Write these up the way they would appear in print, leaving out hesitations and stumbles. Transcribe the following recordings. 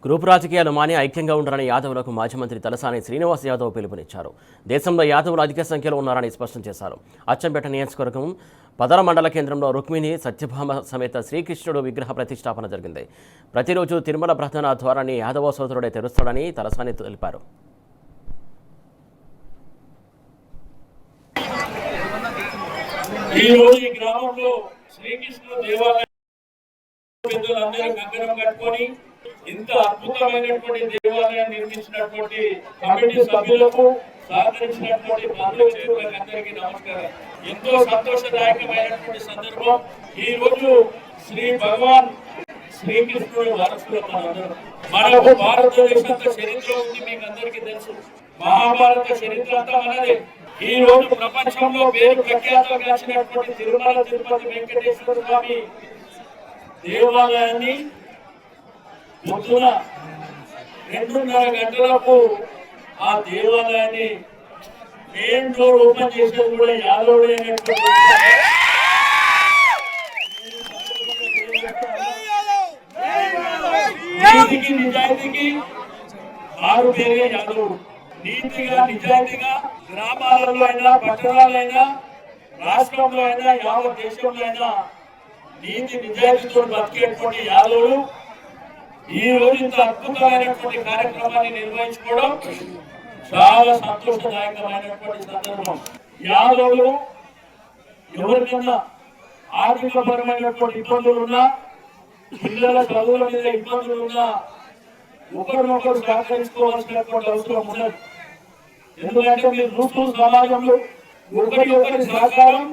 Group రాజకీయాలు మాని ఐక్యంగా ఉండాలని యాదవులకు మాజీ మంత్రి తలసాని శ్రీనివాస్ యాదవ్ పిలుపునిచ్చారు. దేశంలో యాదవులు అధిక సంఖ్యలో ఉన్నారని స్పష్టం చేశారు. అచ్చంపేట నియోజకవర్గం పదర మండల కేంద్రంలో రుక్మిణి సత్యభామ సమేత శ్రీకృష్ణుడు విగ్రహ ప్రతిష్టాపన జరిగింది. ప్రతిరోజు తిరుమల ప్రధాన ద్వారాన్ని యాదవ సోదరుడే తెరుస్తాడని తలసాని తెలిపారు. ఇంత అద్భుతమైనటువంటి దేవాలయాన్ని నిర్మించినటువంటి కమిటీ సభ్యులకు సహకరించినటువంటి బంధువులందరికీ నమస్కారం. ఎంతో సంతోషదాయకమైనటువంటి సందర్భం. ఈ రోజు శ్రీ భగవాన్ శ్రీకృష్ణుడు వారసులు మనకు భారతదేశంతో చరిత్ర ఉంది, మీకు అందరికీ తెలుసు. మహాభారత చరిత్ర అంతా మనదే. ఈ రోజు ప్రపంచంలో పేరు ప్రఖ్యాతం గాంచినటువంటి తిరుమల తిరుపతి వెంకటేశ్వర స్వామి దేవాలయాన్ని పొద్దున 2:30 గంటలకు ఆ దేవాలయాన్ని మెయిన్ డోర్ ఓపెన్ చేసేది కూడా యాదవుడే. నీతికి నిజాయితీకి ఆరు పేరే యాదవుడు. నీతిగా నిజాయితీగా గ్రామాలలో అయినా పట్టణాలైనా రాష్ట్రంలో అయినా యావత్ దేశంలో అయినా నీతి నిజాయితీతో బతికేటువంటి యాదవుడు ఈ రోజు ఇంత అద్భుతమైనటువంటి కార్యక్రమాన్ని నిర్వహించుకోవడం చాలా సంతోషదాయకమైనటువంటి సందర్భం. యాదవులు ఎవరికన్నా ఆర్థికపరమైనటువంటి ఇబ్బందులు ఉన్నా, పిల్లల చదువుల మీద ఇబ్బందులు ఉన్నా ఒకరినొకరు సహకరించుకోవాల్సినటువంటి అవసరం ఉన్నది. ఎందుకంటే మీరు చూస్తూ సమాజంలో ఒకరి సహకారం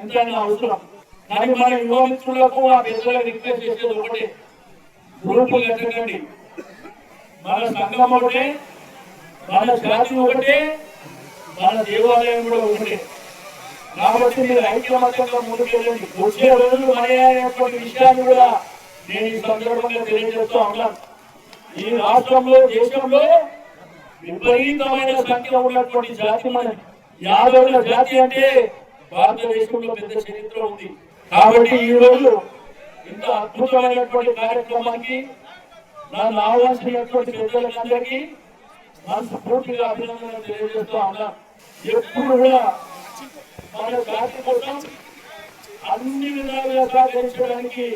ఎంతైనా అవసరం. కానీ మన యువ మిత్రులకు ఆ పెద్దలకు రిక్వెస్ట్ చేసేది ఒకటే, గ్రూపులు ఎక్కడండి. మన సంఘం ఒకటే, మన జాతి ఒకటే, మన దేవాలయం కూడా ఒకటే. కాబట్టి మీరు ఐక్యమత్యంగా ముందుకెళ్ళండి. వచ్చే రోజులు అనేటువంటి విషయాన్ని కూడా నేను ఈ సందర్భంగా తెలియజేస్తూ ఉన్నాను. ఈ రాష్ట్రంలో దేశంలో విపరీతమైన సంఖ్య ఉన్నటువంటి జాతి మన యాదవుల జాతి. అంటే భారతదేశంలో పెద్ద చరిత్ర ఉంది. కాబట్టి ఈ రోజు ఇంత అద్భుతమైనటువంటి కార్యక్రమానికి నన్ను ఆహ్వానించినటువంటి పెద్దలందరికీ మనస్ఫూర్తిగా అభినందనలు తెలియజేస్తూ ఉన్నా. ఎప్పుడు కూడా మన జాతి కోసం అన్ని విధాలుగా సహకరించడానికి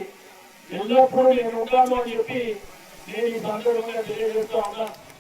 ఎల్లప్పుడూ నేను ఉంటాను అని చెప్పి నేను ఈ సందర్భంగా తెలియజేస్తూ ఉన్నా.